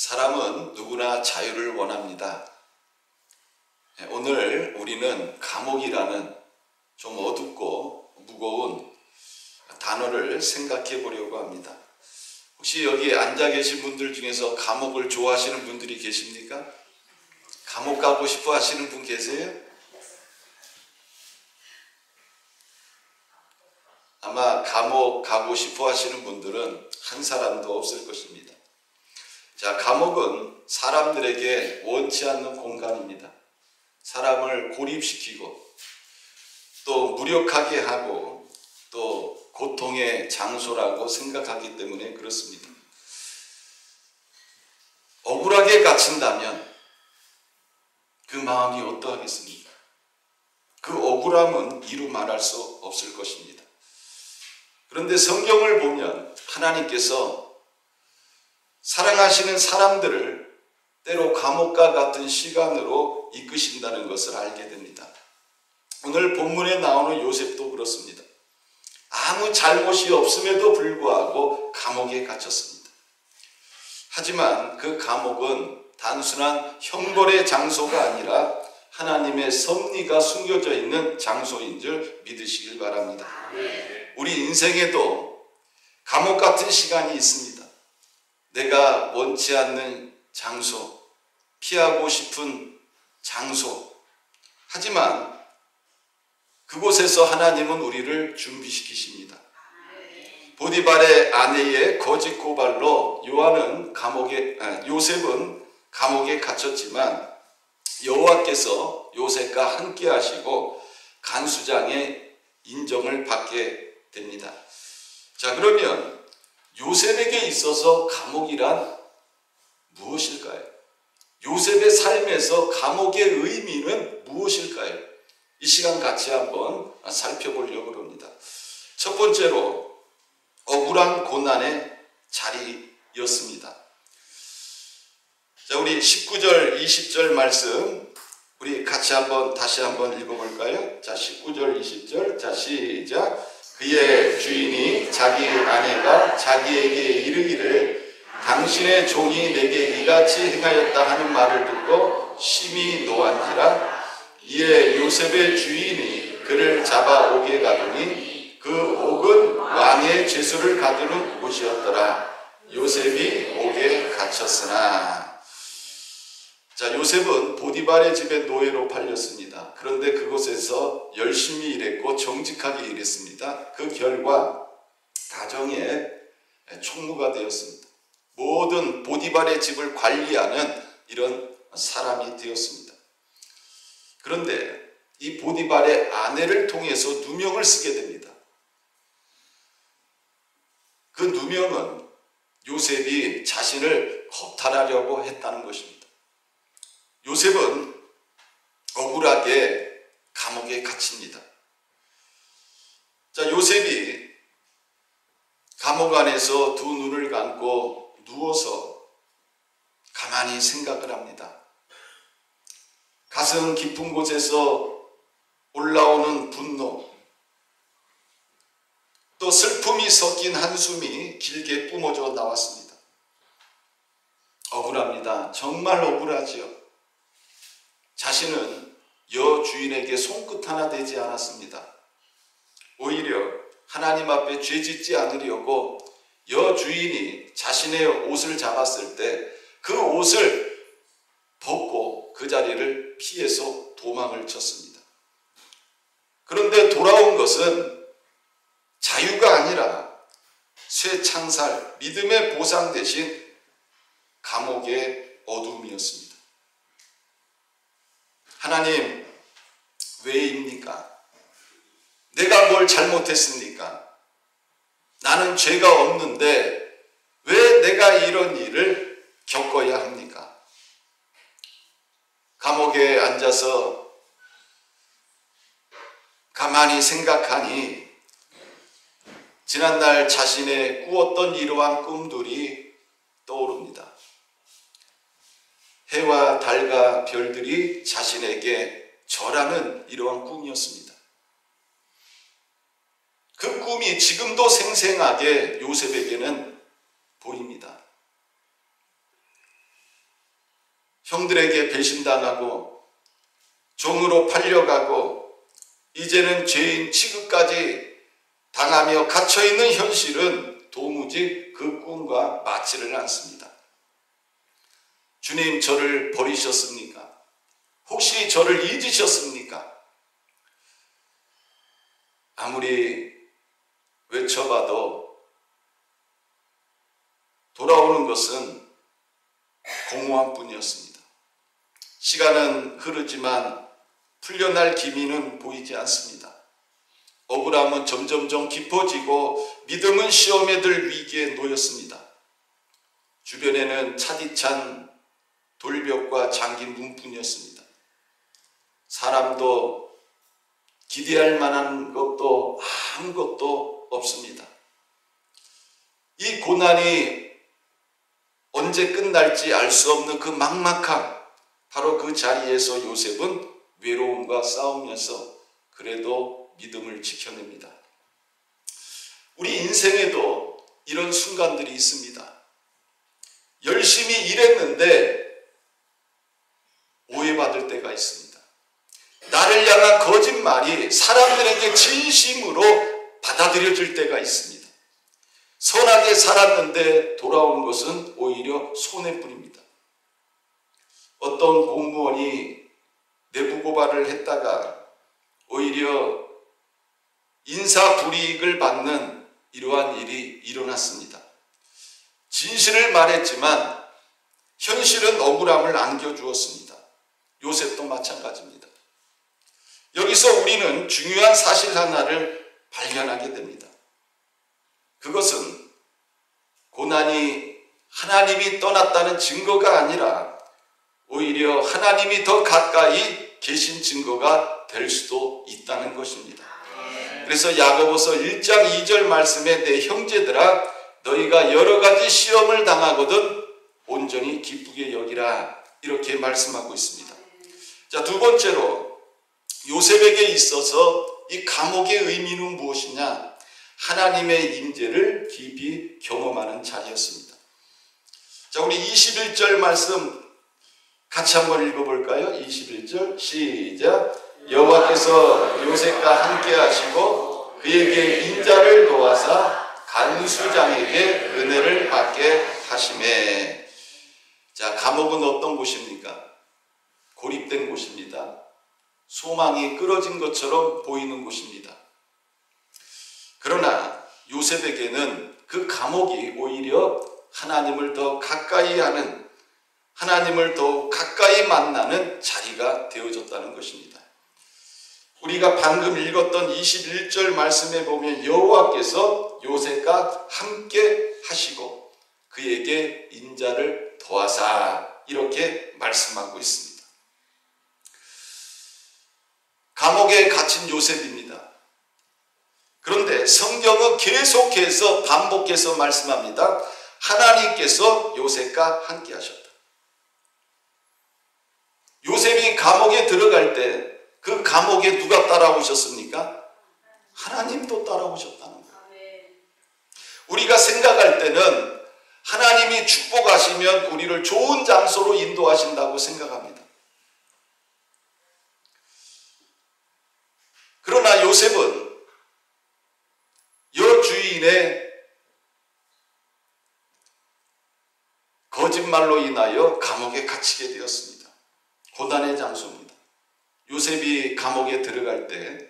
사람은 누구나 자유를 원합니다. 오늘 우리는 감옥이라는 좀 어둡고 무거운 단어를 생각해 보려고 합니다. 혹시 여기 앉아 계신 분들 중에서 감옥을 좋아하시는 분들이 계십니까? 감옥 가고 싶어 하시는 분 계세요? 아마 감옥 가고 싶어 하시는 분들은 한 사람도 없을 것입니다. 자, 감옥은 사람들에게 원치 않는 공간입니다. 사람을 고립시키고 또 무력하게 하고 또 고통의 장소라고 생각하기 때문에 그렇습니다. 억울하게 갇힌다면 그 마음이 어떠하겠습니까? 그 억울함은 이루 말할 수 없을 것입니다. 그런데 성경을 보면 하나님께서 사랑하시는 사람들을 때로 감옥과 같은 시간으로 이끄신다는 것을 알게 됩니다. 오늘 본문에 나오는 요셉도 그렇습니다. 아무 잘못이 없음에도 불구하고 감옥에 갇혔습니다. 하지만 그 감옥은 단순한 형벌의 장소가 아니라 하나님의 섭리가 숨겨져 있는 장소인 줄 믿으시길 바랍니다. 우리 인생에도 감옥 같은 시간이 있습니다. 내가 원치 않는 장소, 피하고 싶은 장소. 하지만 그곳에서 하나님은 우리를 준비시키십니다. 보디발의 아내의 거짓 고발로 요셉은 감옥에 갇혔지만 여호와께서 요셉과 함께 하시고 간수장의 인정을 받게 됩니다. 자, 그러면 요셉에게 있어서 감옥이란 무엇일까요? 요셉의 삶에서 감옥의 의미는 무엇일까요? 이 시간 같이 한번 살펴보려고 합니다. 첫 번째로 억울한 고난의 자리였습니다. 자, 우리 19절, 20절 말씀 우리 같이 다시 한번 읽어볼까요? 자, 19절, 20절. 자, 시작. 그의 주인이 자기 아내가 자기에게 이르기를 당신의 종이 내게 이같이 행하였다 하는 말을 듣고 심히 노한지라. 이에 요셉의 주인이 그를 잡아 옥에 가두니 그 옥은 왕의 죄수를 가두는 곳이었더라. 요셉이 옥에 갇혔으나. 자, 요셉은 보디발의 집에 노예로 팔렸습니다. 그런데 그곳에서 열심히 일했고 정직하게 일했습니다. 그 결과 가정의 총무가 되었습니다. 모든 보디발의 집을 관리하는 이런 사람이 되었습니다. 그런데 이 보디발의 아내를 통해서 누명을 쓰게 됩니다. 그 누명은 요셉이 자신을 겁탈하려고 했다는 것입니다. 요셉은 억울하게 감옥에 갇힙니다. 자, 요셉이 감옥 안에서 두 눈을 감고 누워서 가만히 생각을 합니다. 가슴 깊은 곳에서 올라오는 분노, 또 슬픔이 섞인 한숨이 길게 뿜어져 나왔습니다. 억울합니다. 정말 억울하지요. 자신은 여주인에게 손끝 하나 대지 않았습니다. 오히려 하나님 앞에 죄짓지 않으려고 여주인이 자신의 옷을 잡았을 때 그 옷을 벗고 그 자리를 피해서 도망을 쳤습니다. 그런데 돌아온 것은 자유가 아니라 새 창살, 믿음의 보상 대신 감옥의 어둠이었습니다. 하나님, 왜입니까? 내가 뭘 잘못했습니까? 나는 죄가 없는데 왜 내가 이런 일을 겪어야 합니까? 감옥에 앉아서 가만히 생각하니 지난날 자신의 꾸었던 이러한 꿈들이 떠오릅니다. 해와 달과 별들이 자신에게 절하는 이러한 꿈이었습니다. 그 꿈이 지금도 생생하게 요셉에게는 보입니다. 형들에게 배신당하고 종으로 팔려가고 이제는 죄인 취급까지 당하며 갇혀있는 현실은 도무지 그 꿈과 맞지를 않습니다. 주님, 저를 버리셨습니까? 혹시 저를 잊으셨습니까? 아무리 외쳐봐도 돌아오는 것은 공허한 뿐이었습니다. 시간은 흐르지만 풀려날 기미는 보이지 않습니다. 억울함은 점점점 깊어지고 믿음은 시험에 들 위기에 놓였습니다. 주변에는 차디찬 돌벽과 잠긴 문뿐이었습니다. 사람도 기대할 만한 것도 아무것도 없습니다. 이 고난이 언제 끝날지 알 수 없는 그 막막함, 바로 그 자리에서 요셉은 외로움과 싸우면서 그래도 믿음을 지켜냅니다. 우리 인생에도 이런 순간들이 있습니다. 열심히 일했는데 오해받을 때가 있습니다. 나를 향한 거짓말이 사람들에게 진심으로 받아들여질 때가 있습니다. 선하게 살았는데 돌아오는 것은 오히려 손해뿐입니다. 어떤 공무원이 내부 고발을 했다가 오히려 인사불이익을 받는 이러한 일이 일어났습니다. 진실을 말했지만 현실은 억울함을 안겨주었습니다. 요셉도 마찬가지입니다. 여기서 우리는 중요한 사실 하나를 발견하게 됩니다. 그것은 고난이 하나님이 떠났다는 증거가 아니라 오히려 하나님이 더 가까이 계신 증거가 될 수도 있다는 것입니다. 그래서 야고보서 1장 2절 말씀에 내 형제들아 너희가 여러 가지 시험을 당하거든 온전히 기쁘게 여기라 이렇게 말씀하고 있습니다. 자, 두 번째로 요셉에게 있어서 이 감옥의 의미는 무엇이냐? 하나님의 임재를 깊이 경험하는 자리였습니다. 자, 우리 21절 말씀 같이 한번 읽어볼까요? 21절 시작. 여호와께서 요셉과 함께 하시고 그에게 인자를 도와사 간수장에게 은혜를 받게 하시매. 자, 감옥은 어떤 곳입니까? 고립된 곳입니다. 소망이 끊어진 것처럼 보이는 곳입니다. 그러나 요셉에게는 그 감옥이 오히려 하나님을 더 가까이 하는, 하나님을 더 가까이 만나는 자리가 되어졌다는 것입니다. 우리가 방금 읽었던 21절 말씀에 보면 여호와께서 요셉과 함께 하시고 그에게 인자를 더하사 이렇게 말씀하고 있습니다. 감옥에 갇힌 요셉입니다. 그런데 성경은 계속해서 반복해서 말씀합니다. 하나님께서 요셉과 함께 하셨다. 요셉이 감옥에 들어갈 때 그 감옥에 누가 따라오셨습니까? 하나님도 따라오셨다는 거예요. 우리가 생각할 때는 하나님이 축복하시면 우리를 좋은 장소로 인도하신다고 생각합니다. 그러나 요셉은 여주인의 거짓말로 인하여 감옥에 갇히게 되었습니다. 고난의 장소입니다. 요셉이 감옥에 들어갈 때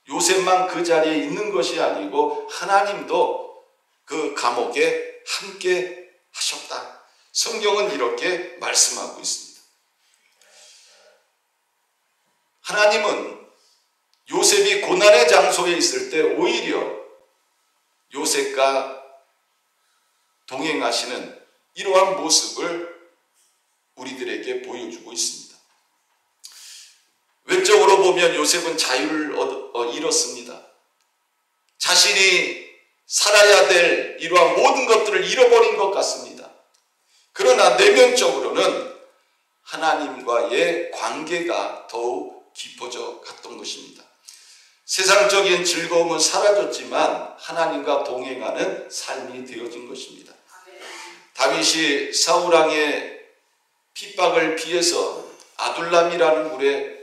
요셉만 그 자리에 있는 것이 아니고 하나님도 그 감옥에 함께 하셨다. 성경은 이렇게 말씀하고 있습니다. 하나님은 요셉이 고난의 장소에 있을 때 오히려 요셉과 동행하시는 이러한 모습을 우리들에게 보여주고 있습니다. 외적으로 보면 요셉은 자유를 잃었습니다. 자신이 살아야 될 이러한 모든 것들을 잃어버린 것 같습니다. 그러나 내면적으로는 하나님과의 관계가 더욱 깊어져 갔던 것입니다. 세상적인 즐거움은 사라졌지만 하나님과 동행하는 삶이 되어진 것입니다. 다윗이 사울왕의 핍박을 피해서 아둘람이라는 굴에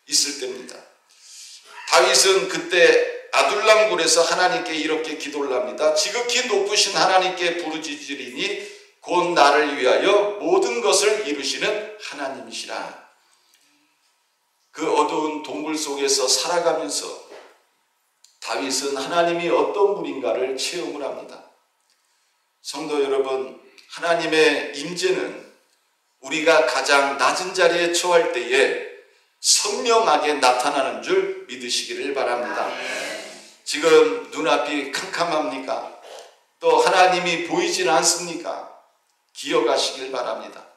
있을 때입니다. 다윗은 그때 아둘람 굴에서 하나님께 이렇게 기도를 합니다. 지극히 높으신 하나님께 부르짖으리니 곧 나를 위하여 모든 것을 이루시는 하나님이시라. 그 어두운 동굴 속에서 살아가면서 다윗은 하나님이 어떤 분인가를 체험을 합니다. 성도 여러분, 하나님의 임재는 우리가 가장 낮은 자리에 처할 때에 선명하게 나타나는 줄 믿으시기를 바랍니다. 지금 눈앞이 캄캄합니까? 또 하나님이 보이질 않습니까? 기억하시길 바랍니다.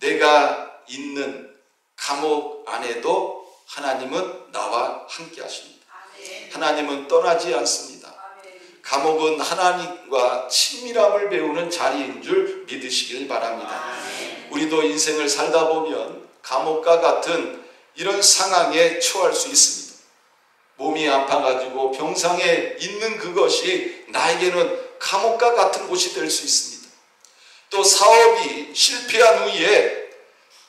내가 있는 감옥 안에도 하나님은 나와 함께 하십니다. 하나님은 떠나지 않습니다. 감옥은 하나님과 친밀함을 배우는 자리인 줄 믿으시길 바랍니다. 우리도 인생을 살다 보면 감옥과 같은 이런 상황에 처할 수 있습니다. 몸이 아파가지고 병상에 있는 그것이 나에게는 감옥과 같은 곳이 될 수 있습니다. 또 사업이 실패한 후에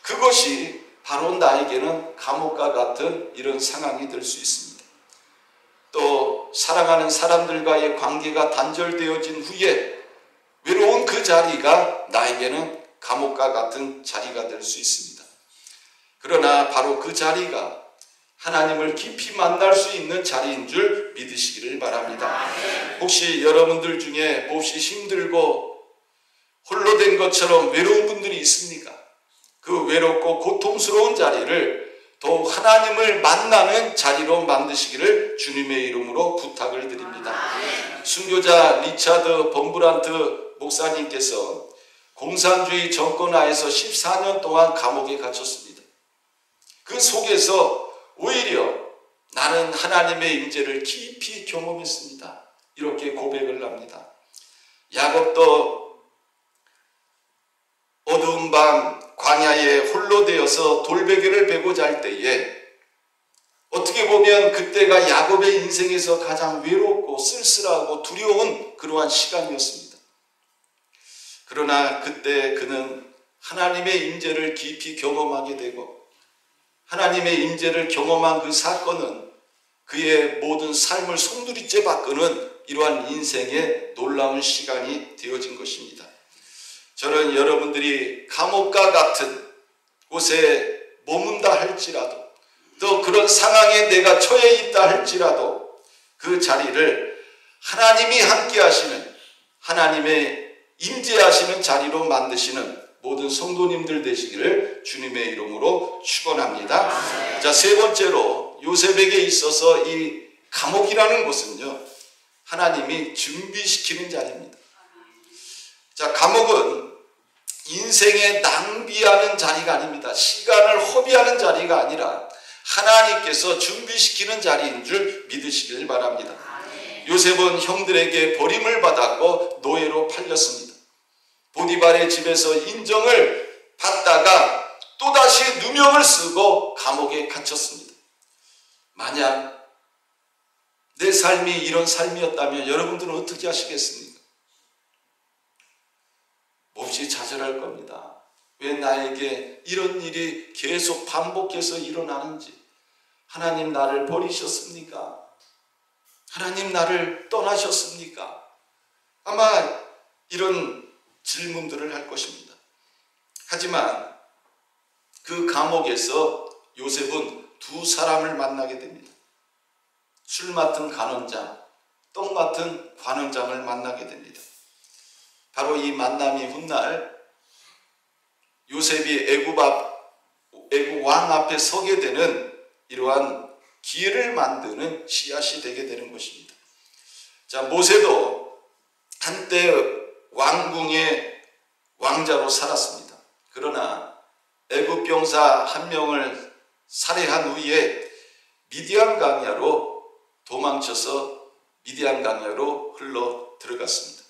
그것이 바로 나에게는 감옥과 같은 이런 상황이 될 수 있습니다. 또 사랑하는 사람들과의 관계가 단절되어진 후에 외로운 그 자리가 나에게는 감옥과 같은 자리가 될 수 있습니다. 그러나 바로 그 자리가 하나님을 깊이 만날 수 있는 자리인 줄 믿으시기를 바랍니다. 혹시 여러분들 중에 몹시 힘들고 홀로 된 것처럼 외로운 분들이 있습니까? 그 외롭고 고통스러운 자리를 더욱 하나님을 만나는 자리로 만드시기를 주님의 이름으로 부탁을 드립니다. 순교자 리차드 범브란트 목사님께서 공산주의 정권 하에서 14년 동안 감옥에 갇혔습니다. 그 속에서 오히려 나는 하나님의 임재를 깊이 경험했습니다. 이렇게 고백을 합니다. 야곱도 어두운 밤 광야에 홀로 되어서 돌베개를 베고 잘 때에 어떻게 보면 그때가 야곱의 인생에서 가장 외롭고 쓸쓸하고 두려운 그러한 시간이었습니다. 그러나 그때 그는 하나님의 임재를 깊이 경험하게 되고 하나님의 임재를 경험한 그 사건은 그의 모든 삶을 송두리째 바꾸는 이러한 인생의 놀라운 시간이 되어진 것입니다. 저는 여러분들이 감옥과 같은 곳에 머문다 할지라도 또 그런 상황에 내가 처해 있다 할지라도 그 자리를 하나님이 함께 하시는 하나님의 임재하시는 자리로 만드시는 모든 성도님들 되시기를 주님의 이름으로 축원합니다. 자, 세 번째로 요셉에게 있어서 이 감옥이라는 곳은요, 하나님이 준비시키는 자리입니다. 자, 감옥은 인생에 낭비하는 자리가 아닙니다. 시간을 허비하는 자리가 아니라 하나님께서 준비시키는 자리인 줄 믿으시길 바랍니다. 요셉은 형들에게 버림을 받았고 노예로 팔렸습니다. 보디발의 집에서 인정을 받다가 또다시 누명을 쓰고 감옥에 갇혔습니다. 만약 내 삶이 이런 삶이었다면 여러분들은 어떻게 하시겠습니까? 몹시 좌절할 겁니다. 왜 나에게 이런 일이 계속 반복해서 일어나는지. 하나님 나를 버리셨습니까? 하나님 나를 떠나셨습니까? 아마 이런 질문들을 할 것입니다. 하지만 그 감옥에서 요셉은 두 사람을 만나게 됩니다. 술 맡은 간원장, 떡 맡은 관원장을 만나게 됩니다. 바로 이 만남이 훗날 요셉이 애굽 왕 앞에 서게 되는 이러한 기회를 만드는 씨앗이 되게 되는 것입니다. 자, 모세도 한때 왕궁의 왕자로 살았습니다. 그러나 애굽 병사 한 명을 살해한 후에 미디안 광야로 도망쳐서 미디안 광야로 흘러 들어갔습니다.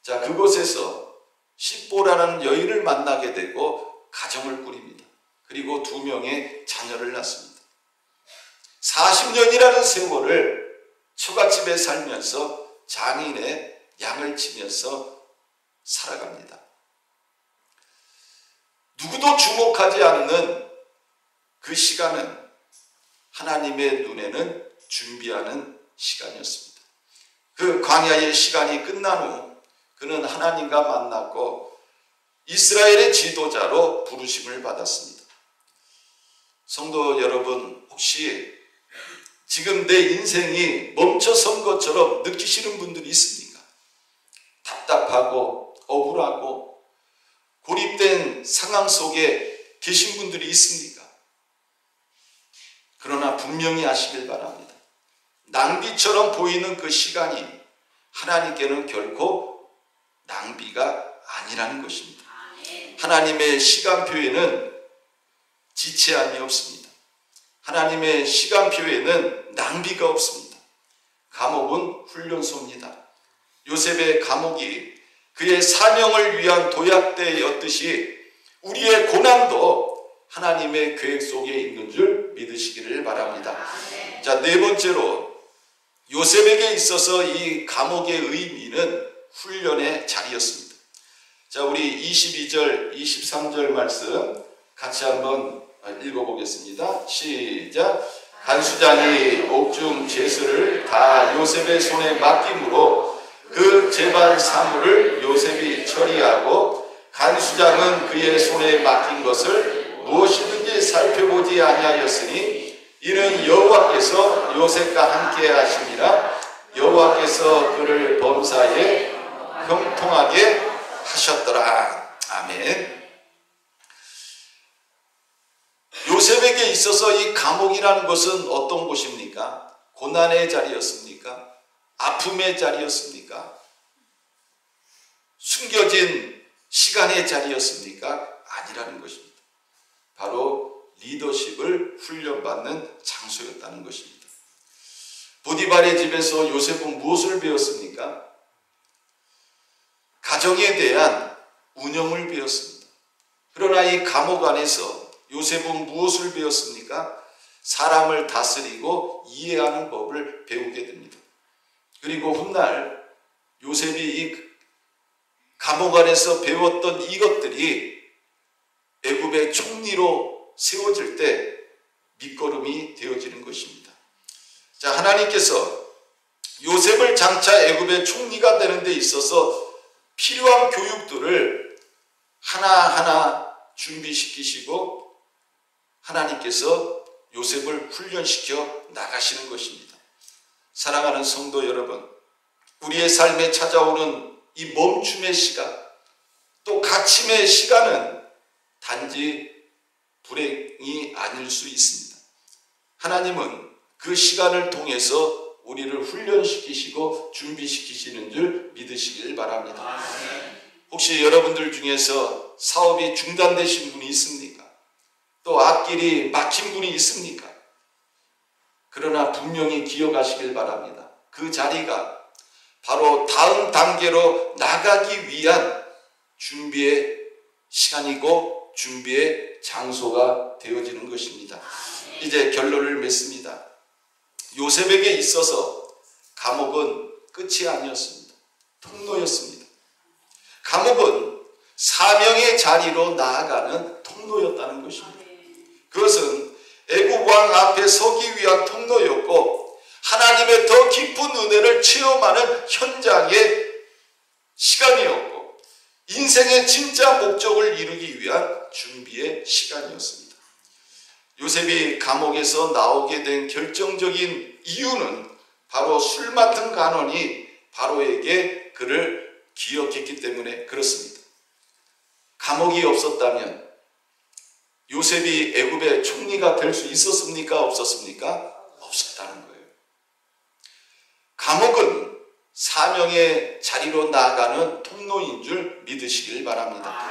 자, 그곳에서 십보라는 여인을 만나게 되고 가정을 꾸립니다. 그리고 2명의 자녀를 낳습니다. 40년이라는 세월을 처갓집에 살면서 장인의 양을 치면서 살아갑니다. 누구도 주목하지 않는 그 시간은 하나님의 눈에는 준비하는 시간이었습니다. 그 광야의 시간이 끝난 후 그는 하나님과 만났고 이스라엘의 지도자로 부르심을 받았습니다. 성도 여러분, 혹시 지금 내 인생이 멈춰선 것처럼 느끼시는 분들이 있습니까? 답답하고 억울하고 고립된 상황 속에 계신 분들이 있습니까? 그러나 분명히 아시길 바랍니다. 낭비처럼 보이는 그 시간이 하나님께는 결코 낭비가 아니라는 것입니다. 하나님의 시간표에는 지체함이 없습니다. 하나님의 시간표에는 낭비가 없습니다. 감옥은 훈련소입니다. 요셉의 감옥이 그의 사명을 위한 도약대였듯이 우리의 고난도 하나님의 계획 속에 있는 줄 믿으시기를 바랍니다. 자, 네 번째로 요셉에게 있어서 이 감옥의 의미는 훈련의 자리였습니다. 자, 우리 22절, 23절 말씀 같이 한번 읽어보겠습니다. 시작. 간수장이 옥중 죄수를 다 요셉의 손에 맡김으로 그 재반 사물을 요셉이 처리하고 간수장은 그의 손에 맡긴 것을 무엇이든지 살펴보지 아니하였으니 이는 여호와께서 요셉과 함께 하심이라. 여호와께서 그를 범사에 형통하게 하셨더라. 아멘. 요셉에게 있어서 이 감옥이라는 것은 어떤 곳입니까? 고난의 자리였습니까? 아픔의 자리였습니까? 숨겨진 시간의 자리였습니까? 아니라는 것입니다. 바로 리더십을 훈련받는 장소였다는 것입니다. 보디발의 집에서 요셉은 무엇을 배웠습니까? 가정에 대한 운영을 배웠습니다. 그러나 이 감옥 안에서 요셉은 무엇을 배웠습니까? 사람을 다스리고 이해하는 법을 배우게 됩니다. 그리고 훗날 요셉이 이 감옥 안에서 배웠던 이것들이 애굽의 총리로 세워질 때 밑거름이 되어지는 것입니다. 자, 하나님께서 요셉을 장차 애굽의 총리가 되는 데 있어서 필요한 교육들을 하나하나 준비시키시고 하나님께서 요셉을 훈련시켜 나가시는 것입니다. 사랑하는 성도 여러분, 우리의 삶에 찾아오는 이 멈춤의 시간, 또 갇힘의 시간은 단지 불행이 아닐 수 있습니다. 하나님은 그 시간을 통해서 우리를 훈련시키시고 준비시키시는 줄 믿으시길 바랍니다. 혹시 여러분들 중에서 사업이 중단되신 분이 있습니까? 또 앞길이 막힌 분이 있습니까? 그러나 분명히 기억하시길 바랍니다. 그 자리가 바로 다음 단계로 나가기 위한 준비의 시간이고 준비의 장소가 되어지는 것입니다. 이제 결론을 맺습니다. 요셉에게 있어서 감옥은 끝이 아니었습니다. 통로였습니다. 감옥은 사명의 자리로 나아가는 통로였다는 것입니다. 그것은 애굽 왕 앞에 서기 위한 통로였고 하나님의 더 깊은 은혜를 체험하는 현장의 시간이었고 인생의 진짜 목적을 이루기 위한 준비의 시간이었습니다. 요셉이 감옥에서 나오게 된 결정적인 이유는 바로 술 맡은 간원이 바로에게 그를 기억했기 때문에 그렇습니다. 감옥이 없었다면 요셉이 애굽의 총리가 될 수 있었습니까? 없었습니까? 없었다는 거예요. 감옥은 사명의 자리로 나아가는 통로인 줄 믿으시길 바랍니다.